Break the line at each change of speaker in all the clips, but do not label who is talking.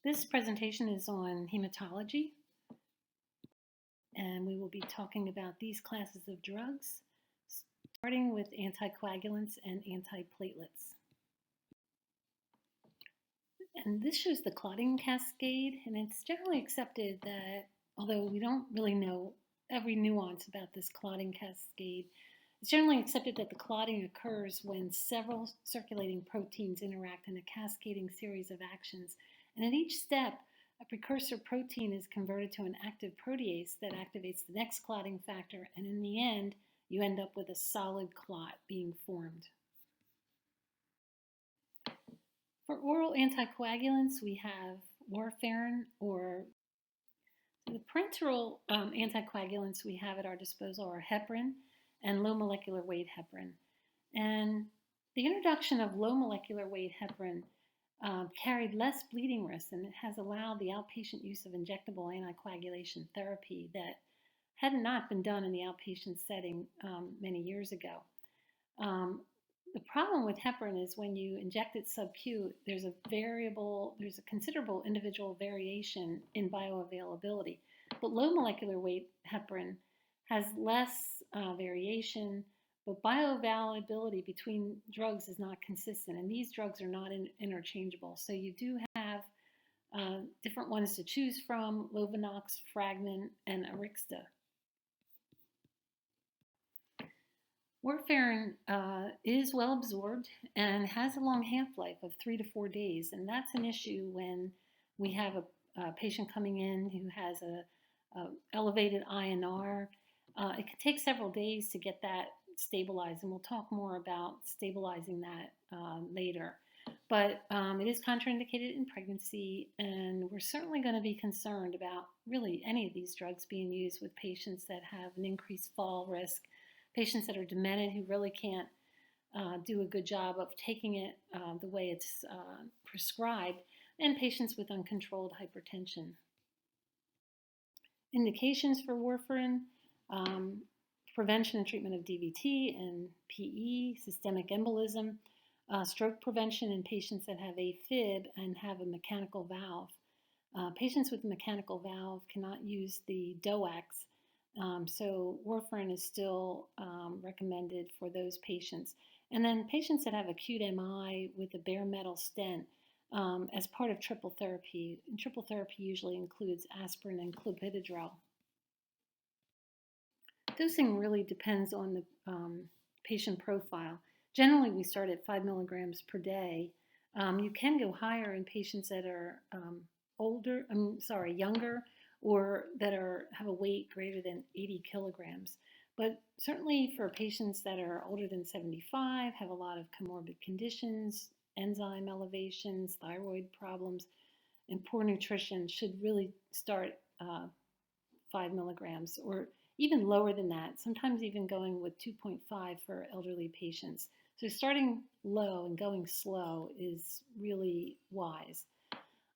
This presentation is on hematology, and we will be talking about these classes of drugs, starting with anticoagulants and antiplatelets. And this shows the clotting cascade, and it's generally accepted that, although we don't really know every nuance about this clotting cascade, it's generally accepted that the clotting occurs when several circulating proteins interact in a cascading series of actions. And at each step, a precursor protein is converted to an active protease that activates the next clotting factor, and in the end, you end up with a solid clot being formed. For oral anticoagulants, we have warfarin, or the parenteral anticoagulants we have at our disposal are heparin and low molecular weight heparin. And the introduction of low molecular weight heparin carried less bleeding risk, and it has allowed the outpatient use of injectable anticoagulation therapy that had not been done in the outpatient setting many years ago. The problem with heparin is when you inject it sub-Q, there's a considerable individual variation in bioavailability. But low molecular weight heparin has less variation, but bioavailability between drugs is not consistent, and these drugs are not interchangeable. So you do have different ones to choose from: Lovenox, Fragment, and Arixta. Warfarin is well absorbed and has a long half-life of 3 to 4 days, and that's an issue when we have a patient coming in who has a elevated INR. It can take several days to get that stabilized, and we'll talk more about stabilizing that later. But it is contraindicated in pregnancy, and we're certainly going to be concerned about really any of these drugs being used with patients that have an increased fall risk, patients that are demented who really can't do a good job of taking it the way it's prescribed, and patients with uncontrolled hypertension. Indications for warfarin: prevention and treatment of DVT and PE, systemic embolism, stroke prevention in patients that have AFib and have a mechanical valve. Patients with a mechanical valve cannot use the DOACs, so warfarin is still recommended for those patients. And then patients that have acute MI with a bare metal stent as part of triple therapy. And triple therapy usually includes aspirin and clopidogrel. Dosing really depends on the patient profile. Generally, we start at 5 milligrams per day. You can go higher in patients that are younger, or that have a weight greater than 80 kilograms. But certainly for patients that are older than 75, have a lot of comorbid conditions, enzyme elevations, thyroid problems, and poor nutrition, should really start 5 milligrams, or even lower than that, sometimes even going with 2.5 for elderly patients. So starting low and going slow is really wise.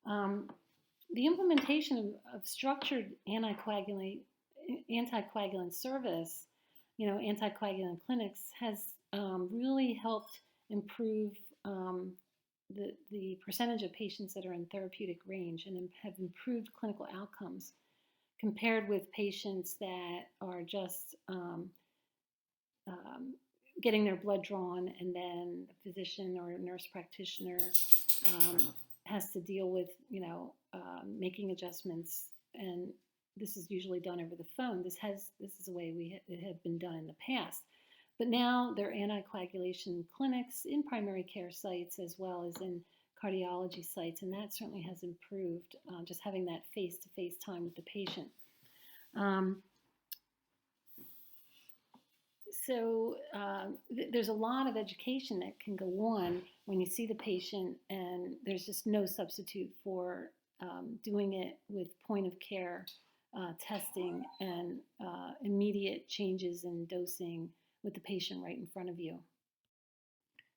The implementation of structured anticoagulant service, anticoagulant clinics, has really helped improve the percentage of patients that are in therapeutic range, and have improved clinical outcomes compared with patients that are just getting their blood drawn, and then a physician or a nurse practitioner has to deal with, making adjustments, and this is usually done over the phone. This is the way it had been done in the past. But now there are anticoagulation clinics in primary care sites as well as in cardiology sites, and that certainly has improved, just having that face-to-face time with the patient. There's a lot of education that can go on when you see the patient, and there's just no substitute for doing it with point-of-care testing and immediate changes in dosing with the patient right in front of you.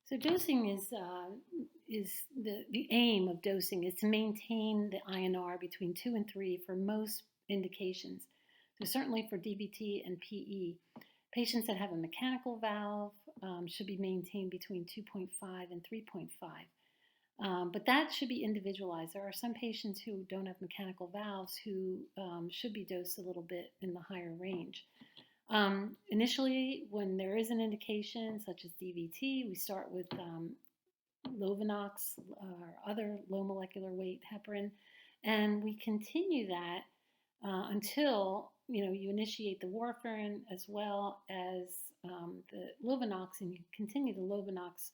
So dosing is the aim of dosing is to maintain the INR between 2 and 3 for most indications. So certainly for DVT and PE. Patients that have a mechanical valve should be maintained between 2.5 and 3.5. But that should be individualized. There are some patients who don't have mechanical valves who should be dosed a little bit in the higher range. Initially, when there is an indication, such as DVT, we start with Lovenox or other low molecular weight heparin, and we continue that until you initiate the warfarin as well as the Lovenox, and you continue the Lovenox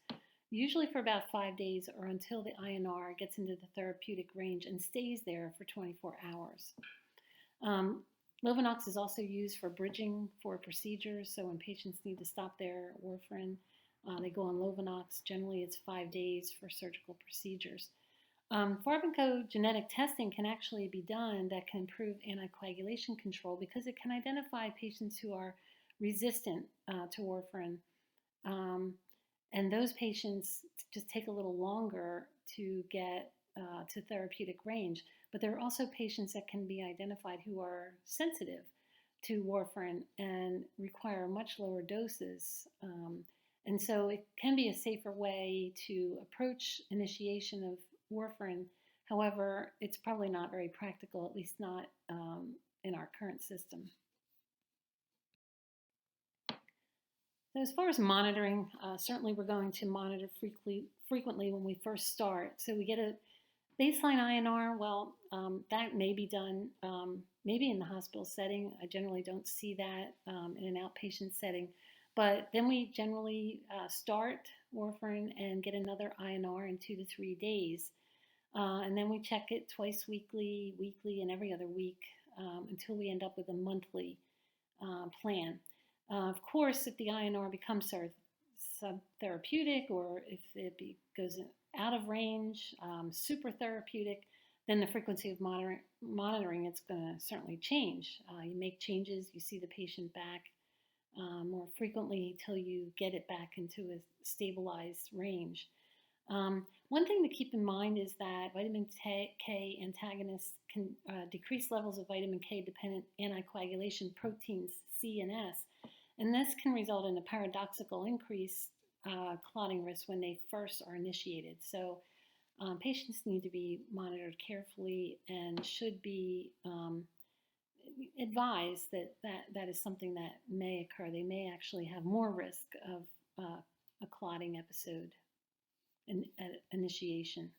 usually for about 5 days or until the INR gets into the therapeutic range and stays there for 24 hours. Um, Lovenox is also used for bridging for procedures. So when patients need to stop their warfarin, they go on Lovenox. Generally, it's 5 days for surgical procedures. Pharmacogenetic testing can actually be done that can improve anticoagulation control because it can identify patients who are resistant to warfarin. Um, and those patients just take a little longer to get to therapeutic range. But there are also patients that can be identified who are sensitive to warfarin and require much lower doses. And so it can be a safer way to approach initiation of warfarin. However, it's probably not very practical, at least not in our current system. So as far as monitoring, certainly we're going to monitor frequently when we first start. So we get a baseline INR. Well, that may be done maybe in the hospital setting. I generally don't see that in an outpatient setting. But then we generally start warfarin and get another INR in 2 to 3 days. And then we check it twice weekly, and every other week until we end up with a monthly plan. Of course, if the INR becomes subtherapeutic or if it goes out of range, super therapeutic, then the frequency of monitoring it's going to certainly change. You make changes, you see the patient back more frequently till you get it back into a stabilized range. One thing to keep in mind is that vitamin K antagonists can decrease levels of vitamin K dependent anticoagulation proteins C and S, and this can result in a paradoxical increase clotting risk when they first are initiated. So patients need to be monitored carefully and should be advised that is something that may occur. They may actually have more risk of a clotting episode at initiation.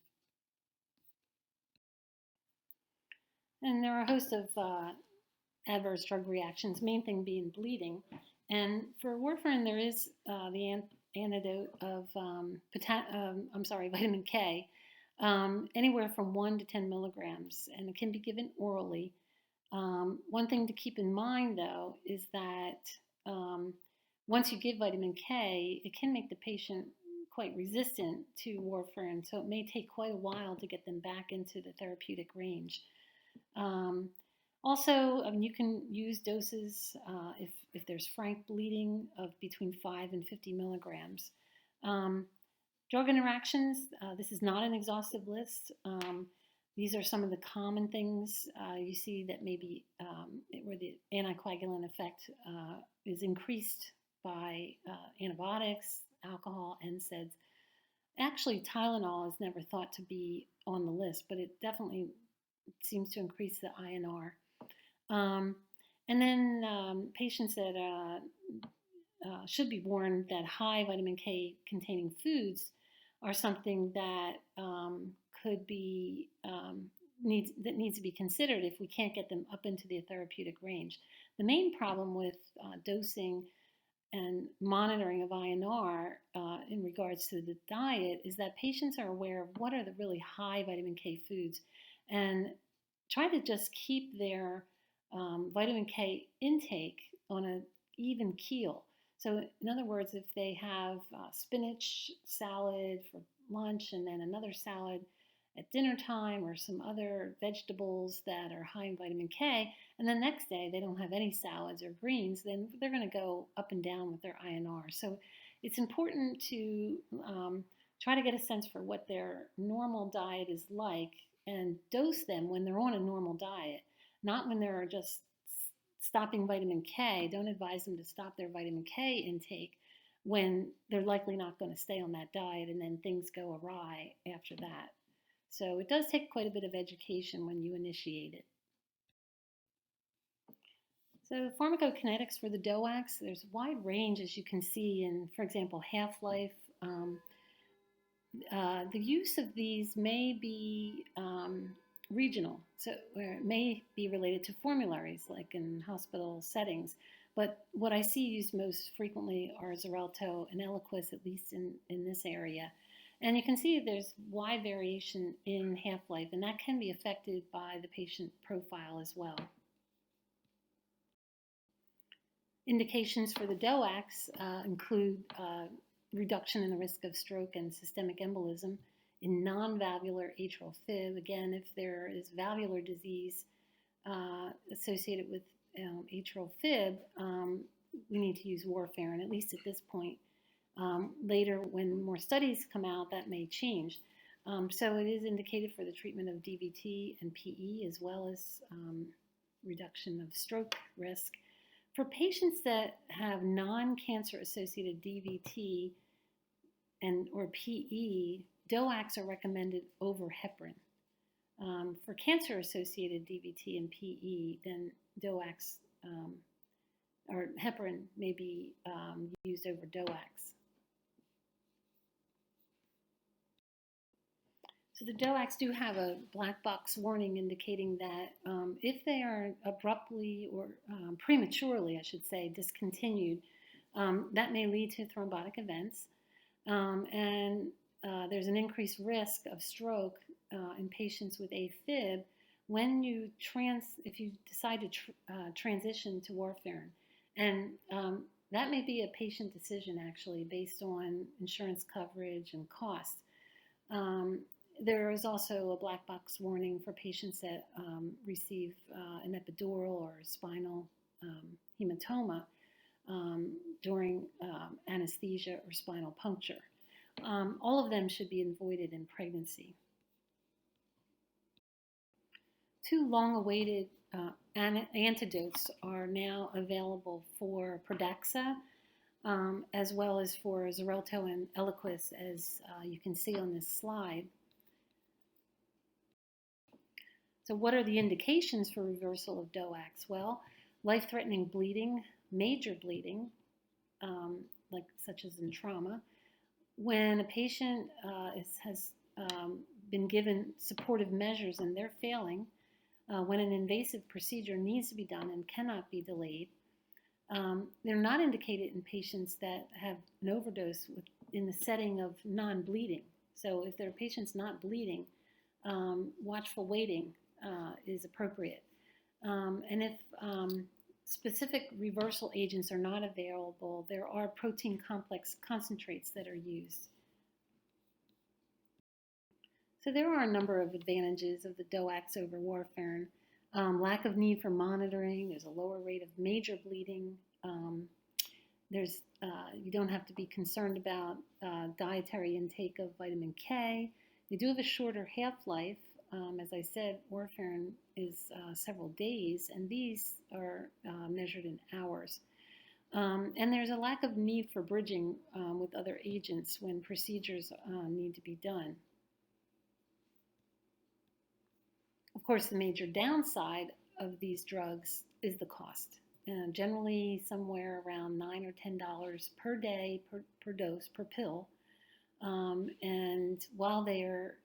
And there are a host of adverse drug reactions, main thing being bleeding. And for warfarin, there is the antidote of vitamin K, anywhere from 1 to 10 milligrams, and it can be given orally. One thing to keep in mind, though, is that once you give vitamin K, it can make the patient quite resistant to warfarin, so it may take quite a while to get them back into the therapeutic range. Also, you can use doses if there's frank bleeding of between 5 and 50 milligrams. Drug interactions, this is not an exhaustive list. These are some of the common things you see that maybe where the anticoagulant effect is increased by antibiotics, alcohol, NSAIDs. Actually, Tylenol is never thought to be on the list, but it definitely seems to increase the INR. And then patients that should be warned that high vitamin K containing foods are something that could be needs to be considered if we can't get them up into the therapeutic range. The main problem with dosing and monitoring of INR in regards to the diet is that patients are aware of what are the really high vitamin K foods and try to just keep their vitamin K intake on an even keel. So in other words, if they have spinach salad for lunch and then another salad at dinner time or some other vegetables that are high in vitamin K, and the next day they don't have any salads or greens, then they're going to go up and down with their INR. So it's important to try to get a sense for what their normal diet is like and dose them when they're on a normal diet, not when they're just stopping vitamin K. Don't advise them to stop their vitamin K intake, when they're likely not going to stay on that diet and then things go awry after that. So it does take quite a bit of education when you initiate it. So pharmacokinetics for the DOACs, there's a wide range as you can see in, for example, half-life. The use of these may be regional, so or it may be related to formularies, like in hospital settings. But what I see used most frequently are Xarelto and Eliquis, at least in this area. And you can see there's wide variation in half-life, and that can be affected by the patient profile as well. Indications for the DOACs include reduction in the risk of stroke and systemic embolism in non-valvular atrial fib. Again, if there is valvular disease associated with atrial fib, we need to use warfarin, at least at this point. Later, when more studies come out, that may change. So it is indicated for the treatment of DVT and PE, as well as reduction of stroke risk. For patients that have non-cancer associated DVT or PE, DOACs are recommended over heparin. For cancer-associated DVT and PE, then DOACs or heparin may be used over DOACs. So the DOACs do have a black box warning indicating that if they are abruptly or prematurely, I should say, discontinued, that may lead to thrombotic events. And there's an increased risk of stroke in patients with AFib when if you decide to transition to warfarin. And that may be a patient decision, actually, based on insurance coverage and cost. There is also a black box warning for patients that receive an epidural or spinal hematoma during anesthesia or spinal puncture. All of them should be avoided in pregnancy. Two long-awaited antidotes are now available for Pradaxa, as well as for Xarelto and Eliquis, as you can see on this slide. So what are the indications for reversal of DOACs? Well, life-threatening bleeding, major bleeding, such as in trauma. When a patient has been given supportive measures and they're failing, when an invasive procedure needs to be done and cannot be delayed, they're not indicated in patients that have an overdose in the setting of non-bleeding. So if their patient's not bleeding, watchful waiting is appropriate. And if specific reversal agents are not available, there are protein complex concentrates that are used. So there are a number of advantages of the DOACs over warfarin. Lack of need for monitoring, there's a lower rate of major bleeding, you don't have to be concerned about dietary intake of vitamin K. You do have a shorter half-life. As I said, warfarin is several days, and these are measured in hours. And there's a lack of need for bridging with other agents when procedures need to be done. Of course, the major downside of these drugs is the cost. Generally somewhere around $9 or $10 per day per dose, per pill. And while there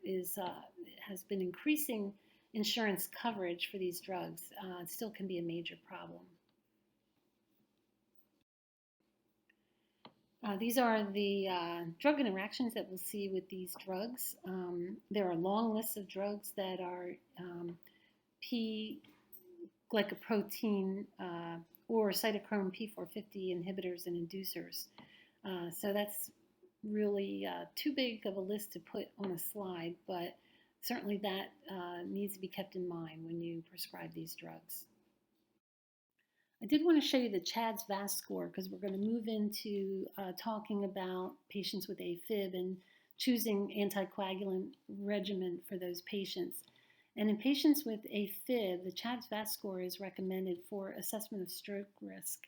has been increasing insurance coverage for these drugs, it still can be a major problem. These are the drug interactions that we'll see with these drugs. There are long lists of drugs that are P-glycoprotein or cytochrome P450 inhibitors and inducers. So that's really too big of a list to put on a slide, but certainly that needs to be kept in mind when you prescribe these drugs. I did want to show you the CHADS-VAS score because we're going to move into talking about patients with AFib and choosing anticoagulant regimen for those patients. And in patients with AFib, the CHADS-VAS score is recommended for assessment of stroke risk.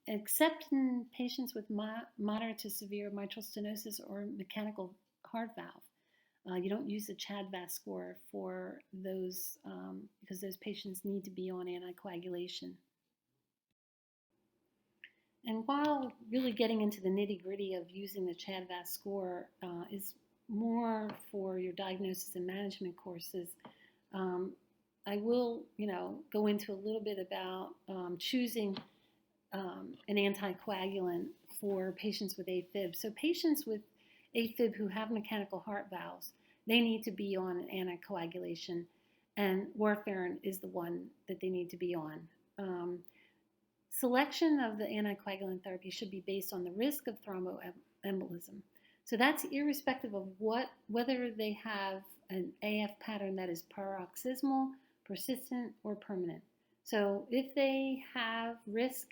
except in patients with moderate to severe mitral stenosis or mechanical heart valve. You don't use the CHA2DS2-VASc score for those because those patients need to be on anticoagulation. And while really getting into the nitty-gritty of using the CHA2DS2-VASc score is more for your diagnosis and management courses, I will, go into a little bit about choosing an anticoagulant for patients with AFib. So patients with AFib who have mechanical heart valves, they need to be on anticoagulation, and warfarin is the one that they need to be on. Selection of the anticoagulant therapy should be based on the risk of thromboembolism. So that's irrespective of whether they have an AF pattern that is paroxysmal, persistent, or permanent. So if they have risk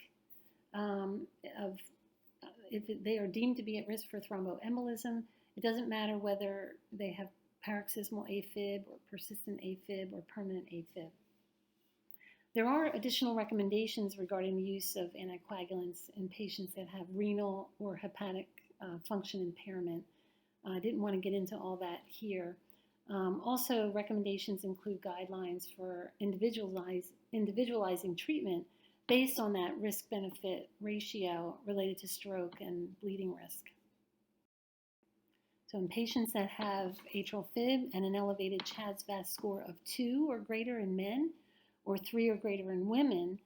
if they are deemed to be at risk for thromboembolism, it doesn't matter whether they have paroxysmal AFib or persistent AFib or permanent AFib. There are additional recommendations regarding the use of anticoagulants in patients that have renal or hepatic function impairment. I didn't want to get into all that here. Also, recommendations include guidelines for individualizing treatment based on that risk-benefit ratio related to stroke and bleeding risk. So in patients that have atrial fib and an elevated CHA2DS2-VASc score of 2 or greater in men or 3 or greater in women,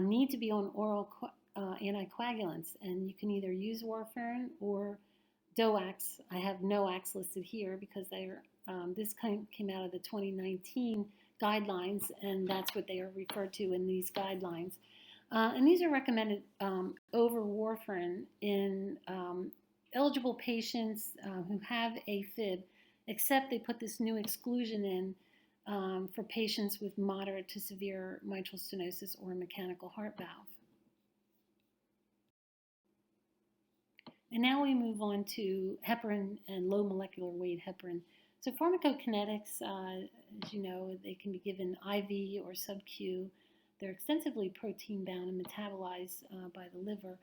need to be on oral anticoagulants. And you can either use warfarin or DOACs. I have NOACs listed here because this came out of the 2019 guidelines, and that's what they are referred to in these guidelines. And these are recommended over warfarin in eligible patients who have AFib, except they put this new exclusion in for patients with moderate to severe mitral stenosis or mechanical heart valve. And now we move on to heparin and low molecular weight heparin. So pharmacokinetics, as you know, they can be given IV or sub-Q. They're extensively protein-bound and metabolized by the liver.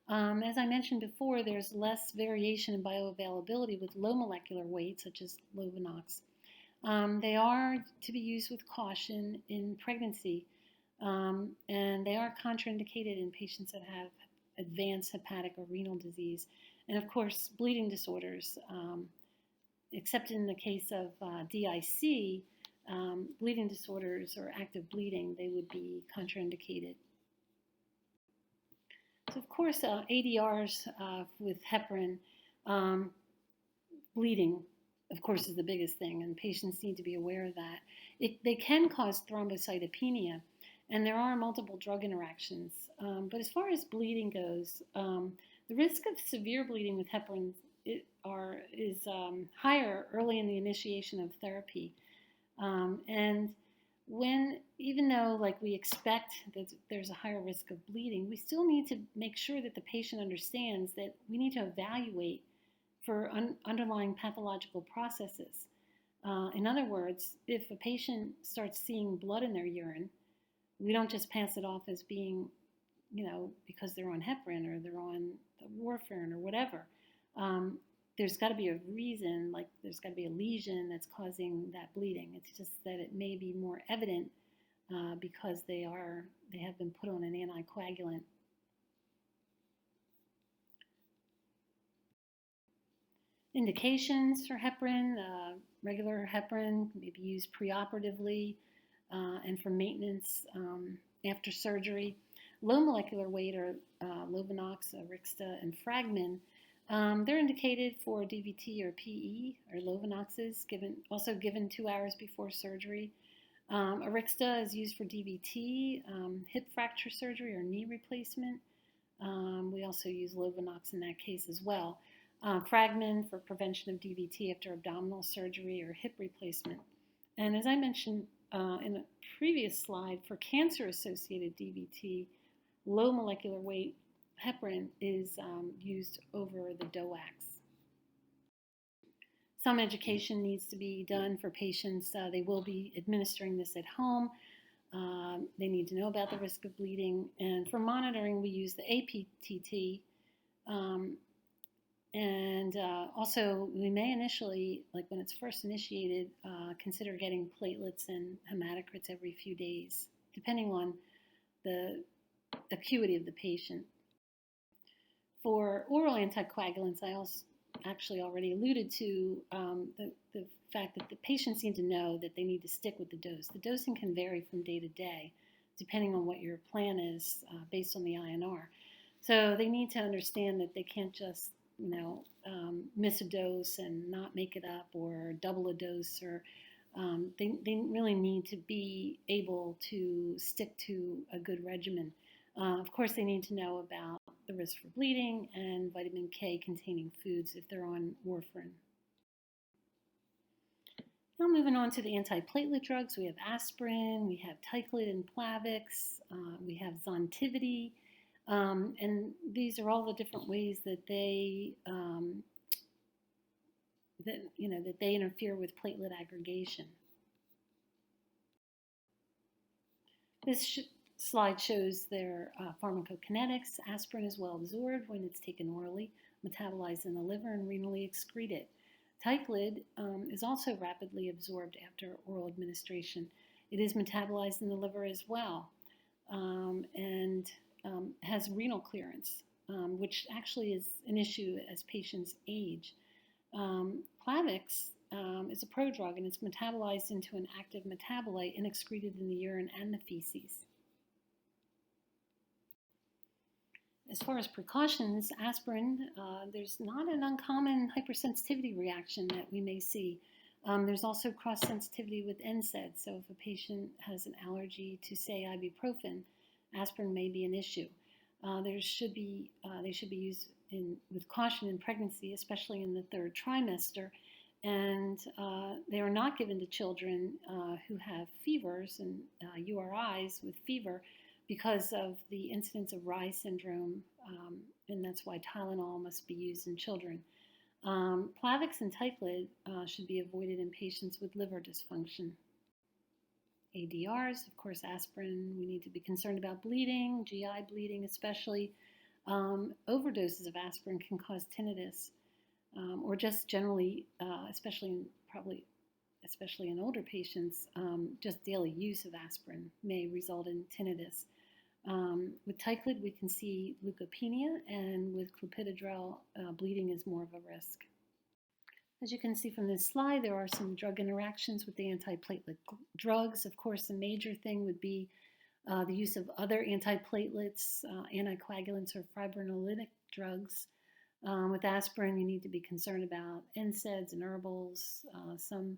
As I mentioned before, there's less variation in bioavailability with low molecular weight, such as Lovenox. They are to be used with caution in pregnancy, and they are contraindicated in patients that have advanced hepatic or renal disease. And of course, bleeding disorders, except in the case of DIC, bleeding disorders or active bleeding, they would be contraindicated. So of course, ADRs with heparin, bleeding, of course, is the biggest thing, and patients need to be aware of that. They can cause thrombocytopenia, and there are multiple drug interactions. But as far as bleeding goes, the risk of severe bleeding with heparin is higher early in the initiation of therapy. And even though we expect that there's a higher risk of bleeding, we still need to make sure that the patient understands that we need to evaluate for underlying pathological processes. In other words, if a patient starts seeing blood in their urine, we don't just pass it off as being, because they're on heparin or they're on warfarin or whatever. There's got to be a reason, there's got to be a lesion that's causing that bleeding. It's just that it may be more evident because they have been put on an anticoagulant. Indications for heparin: regular heparin may be used preoperatively and for maintenance after surgery. Low molecular weight are Lovenox, Arixta, and Fragmin. They're indicated for DVT or PE or Lovenoxes, also given 2 hours before surgery. Arixta is used for DVT, hip fracture surgery, or knee replacement. We also use Lovenox in that case as well. Fragmin for prevention of DVT after abdominal surgery or hip replacement. And as I mentioned in a previous slide, for cancer-associated DVT, low molecular weight heparin is used over the DOACs. Some education needs to be done for patients. They will be administering this at home. They need to know about the risk of bleeding. And for monitoring, we use the APTT. Um, and also, we may initially, like when it's first initiated, consider getting platelets and hematocrits every few days, depending on the acuity of the patient. For oral anticoagulants, I also actually already alluded to the fact that the patients need to know that they need to stick with the dose. The dosing can vary from day to day, depending on what your plan is based on the INR. So they need to understand that they can't just, miss a dose and not make it up, or double a dose, or they really need to be able to stick to a good regimen. Of course, they need to know about the risk for bleeding and vitamin K containing foods if they're on warfarin. Now moving on to the antiplatelet drugs, we have aspirin, we have Tyclid and Plavix, we have Zontivity, and these are all the different ways that they that they interfere with platelet aggregation. This slide shows their pharmacokinetics. Aspirin is well absorbed when it's taken orally, metabolized in the liver, and renally excreted. Tyclid is also rapidly absorbed after oral administration. It is metabolized in the liver as well, and has renal clearance, which actually is an issue as patients age. Plavix is a prodrug, and it's metabolized into an active metabolite and excreted in the urine and the feces. As far as precautions, aspirin, there's not an uncommon hypersensitivity reaction that we may see. There's also cross-sensitivity with NSAIDs, so if a patient has an allergy to, say, ibuprofen, aspirin may be an issue. They should be used with caution in pregnancy, especially in the third trimester, and they are not given to children who have fevers and URIs with fever because of the incidence of Rye syndrome, and that's why Tylenol must be used in children. Plavix and Tyclid should be avoided in patients with liver dysfunction. ADRs, of course, aspirin, we need to be concerned about bleeding, GI bleeding especially. Overdoses of aspirin can cause tinnitus, or just generally, especially in older patients, just daily use of aspirin may result in tinnitus. With Tyclid, we can see leukopenia, and with clopidogrel, bleeding is more of a risk. As you can see from this slide, there are some drug interactions with the antiplatelet drugs. Of course, the major thing would be the use of other antiplatelets, anticoagulants, or fibrinolytic drugs. With aspirin, you need to be concerned about NSAIDs and herbals. Some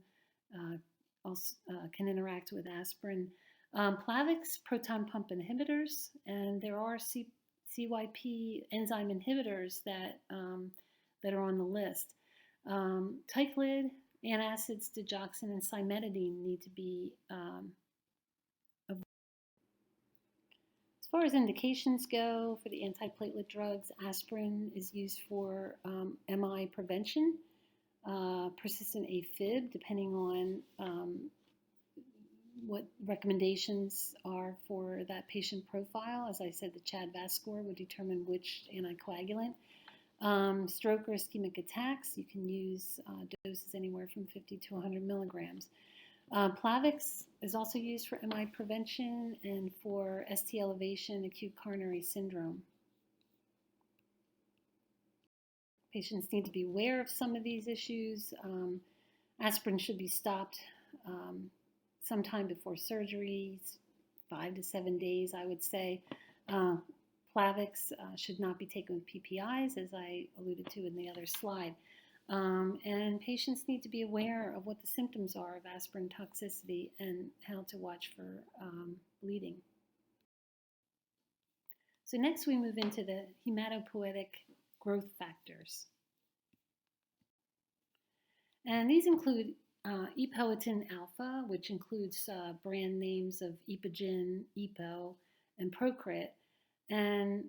also can interact with aspirin. Plavix, proton pump inhibitors, and there are CYP enzyme inhibitors that are on the list. Tyclid, antacids, digoxin, and cimetidine need to be avoided. As far as indications go for the antiplatelet drugs, aspirin is used for MI prevention, persistent AFib, depending on what recommendations are for that patient profile. As I said, the CHA2DS2-VASc score would determine which anticoagulant. Stroke or ischemic attacks, you can use doses anywhere from 50 to 100 milligrams. Plavix is also used for MI prevention and for ST elevation, acute coronary syndrome. Patients need to be aware of some of these issues. Aspirin should be stopped sometime before surgery, 5 to 7 days, I would say. Plavix should not be taken with PPIs, as I alluded to in the other slide. And patients need to be aware of what the symptoms are of aspirin toxicity and how to watch for bleeding. So next we move into the hematopoietic growth factors. And these include epoetin alpha, which includes brand names of Epogen, Epo, and Procrit, and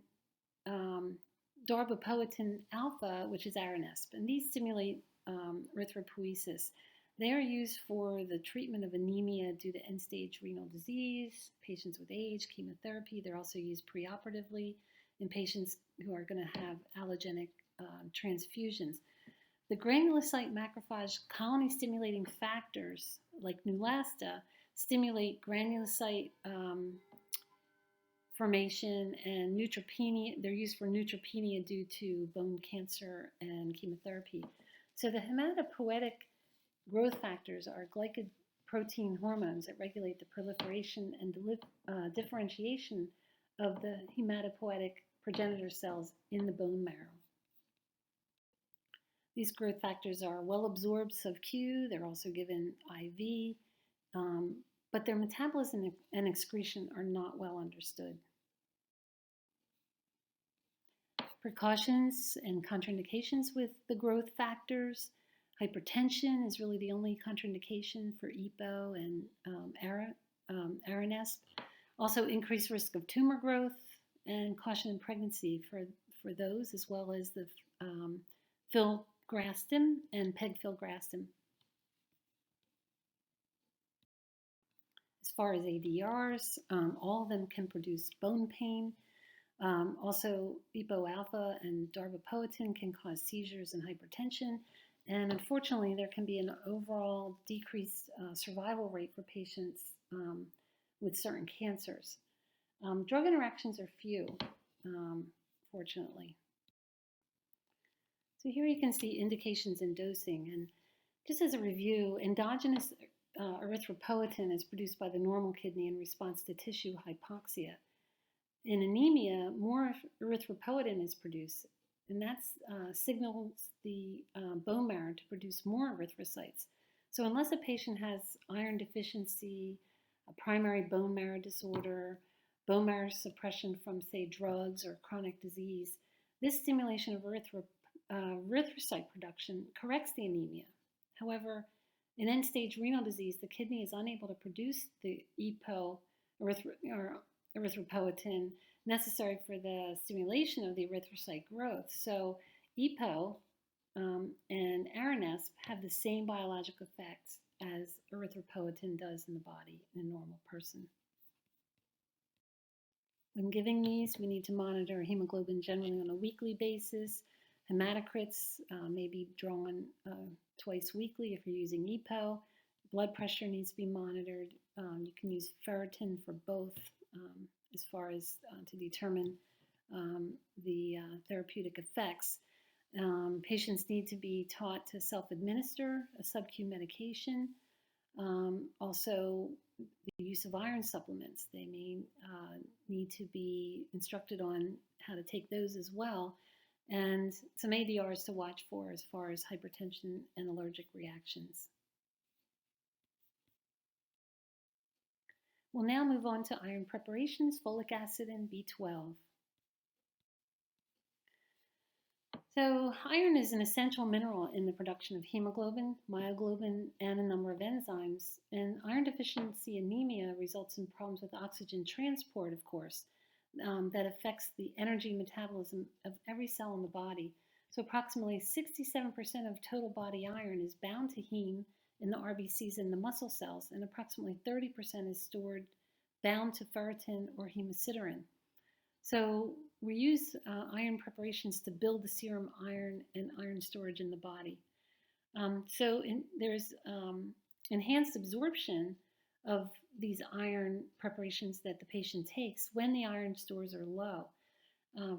darbepoetin alpha, which is Aranesp. And these stimulate erythropoiesis. They are used for the treatment of anemia due to end-stage renal disease, patients with age, chemotherapy. They're also used preoperatively in patients who are going to have allogenic transfusions. The granulocyte macrophage colony stimulating factors like Neulasta stimulate granulocyte formation and neutropenia. They're used for neutropenia due to bone cancer and chemotherapy. So the hematopoietic growth factors are glycoprotein hormones that regulate the proliferation and differentiation of the hematopoietic progenitor cells in the bone marrow. These growth factors are well absorbed sub-Q. They're also given IV, but their metabolism and excretion are not well understood. Precautions and contraindications with the growth factors. Hypertension is really the only contraindication for EPO and Aranesp. Also, increased risk of tumor growth and caution in pregnancy for those, as well as the filgrastim and pegfilgrastim. As far as ADRs, all of them can produce bone pain. Also, EPO alpha and darbepoetin can cause seizures and hypertension. And unfortunately, there can be an overall decreased survival rate for patients with certain cancers. Drug interactions are few, fortunately. So here you can see indications and dosing. And just as a review, endogenous erythropoietin is produced by the normal kidney in response to tissue hypoxia. In anemia, more erythropoietin is produced, and that signals the bone marrow to produce more erythrocytes. So unless a patient has iron deficiency, a primary bone marrow disorder, bone marrow suppression from, say, drugs or chronic disease, this stimulation of erythrocyte production corrects the anemia. However, in end-stage renal disease, the kidney is unable to produce the EPO, erythropoietin, necessary for the stimulation of the erythrocyte growth. So EPO and Aranesp have the same biological effects as erythropoietin does in the body in a normal person. When giving these, we need to monitor hemoglobin generally on a weekly basis. Hematocrits may be drawn twice weekly if you're using EPO. Blood pressure needs to be monitored. You can use ferritin for both as far as to determine the therapeutic effects. Patients need to be taught to self-administer a sub-Q medication. Also, the use of iron supplements. They may need to be instructed on how to take those as well, and some ADRs to watch for as far as hypertension and allergic reactions. We'll now move on to iron preparations, folic acid, and B12. So iron is an essential mineral in the production of hemoglobin, myoglobin, and a number of enzymes. And iron deficiency anemia results in problems with oxygen transport, of course, that affects the energy metabolism of every cell in the body. So approximately 67% of total body iron is bound to heme in the RBCs and the muscle cells, and approximately 30% is stored bound to ferritin or hemosiderin. So we use iron preparations to build the serum iron and iron storage in the body. There's enhanced absorption of these iron preparations that the patient takes when the iron stores are low.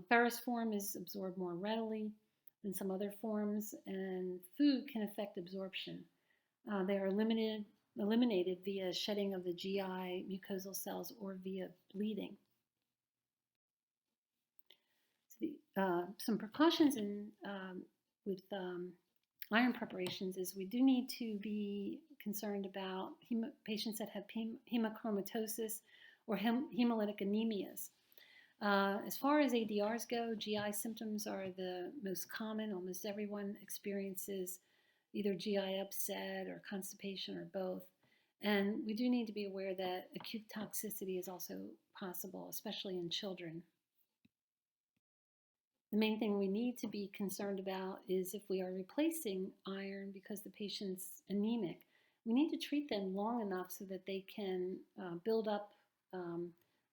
Ferrous form is absorbed more readily than some other forms, and food can affect absorption. They are eliminated via shedding of the GI mucosal cells or via bleeding. Some precautions with iron preparations is we do need to be concerned about patients that have hemochromatosis or hemolytic anemias. As far as ADRs go, GI symptoms are the most common. Almost everyone experiences either GI upset or constipation or both. And we do need to be aware that acute toxicity is also possible, especially in children. The main thing we need to be concerned about is if we are replacing iron because the patient's anemic. we need to treat them long enough so that they can build up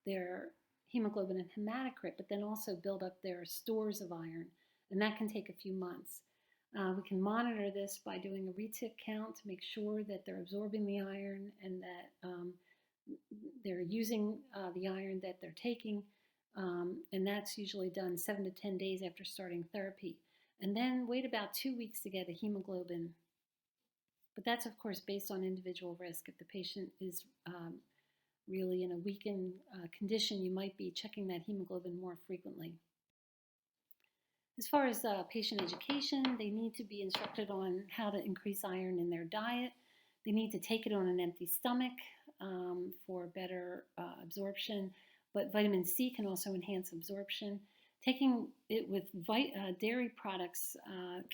their hemoglobin and hematocrit, but then also build up their stores of iron, and that can take a few months. We can monitor this by doing a retic count to make sure that they're absorbing the iron and that they're using the iron that they're taking, and that's usually done 7 to 10 days after starting therapy. And then wait about 2 weeks to get a hemoglobin. But that's, of course, based on individual risk. If the patient is really in a weakened condition, you might be checking that hemoglobin more frequently. As far as patient education, they need to be instructed on how to increase iron in their diet. They need to take it on an empty stomach for better absorption, but vitamin C can also enhance absorption. Taking it with dairy products,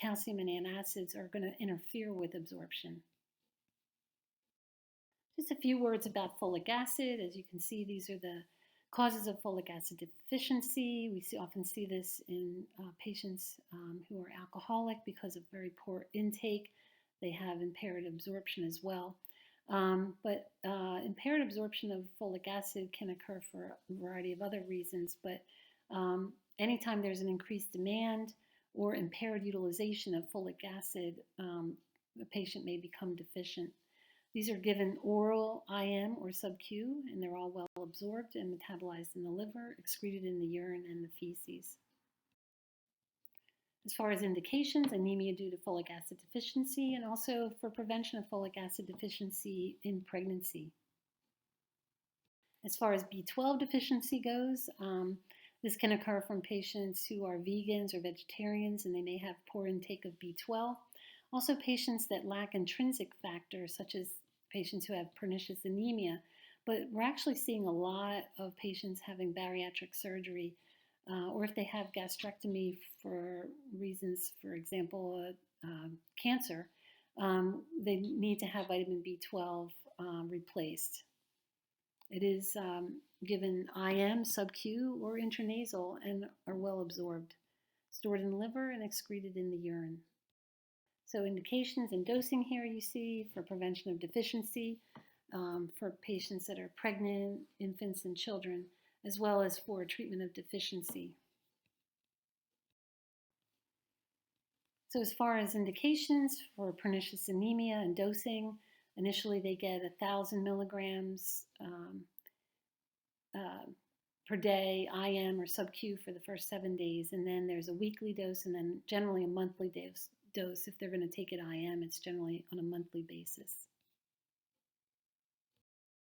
calcium and antacids are going to interfere with absorption. Just a few words about folic acid. As you can see, these are the causes of folic acid deficiency. We often see this in patients who are alcoholic because of very poor intake. They have impaired absorption as well. But impaired absorption of folic acid can occur for a variety of other reasons. But anytime there's an increased demand or impaired utilization of folic acid, the patient may become deficient. These are given oral, IM, or sub-Q, and they're all well absorbed and metabolized in the liver, excreted in the urine and the feces. As far as indications, anemia due to folic acid deficiency, and also for prevention of folic acid deficiency in pregnancy. As far as B12 deficiency goes, this can occur from patients who are vegans or vegetarians, and they may have poor intake of B12. Also, patients that lack intrinsic factors, such as patients who have pernicious anemia. But we're actually seeing a lot of patients having bariatric surgery, or if they have gastrectomy for reasons, for example, cancer, they need to have vitamin B12 replaced. It is given IM, sub-Q, or intranasal and are well absorbed, stored in the liver and excreted in the urine. So indications and dosing here you see for prevention of deficiency for patients that are pregnant, infants, and children, as well as for treatment of deficiency. So as far as indications for pernicious anemia and dosing, initially they get 1,000 milligrams per day, IM or sub-Q for the first 7 days, and then there's a weekly dose and then generally a monthly dose. If they're going to take it IM, it's generally on a monthly basis.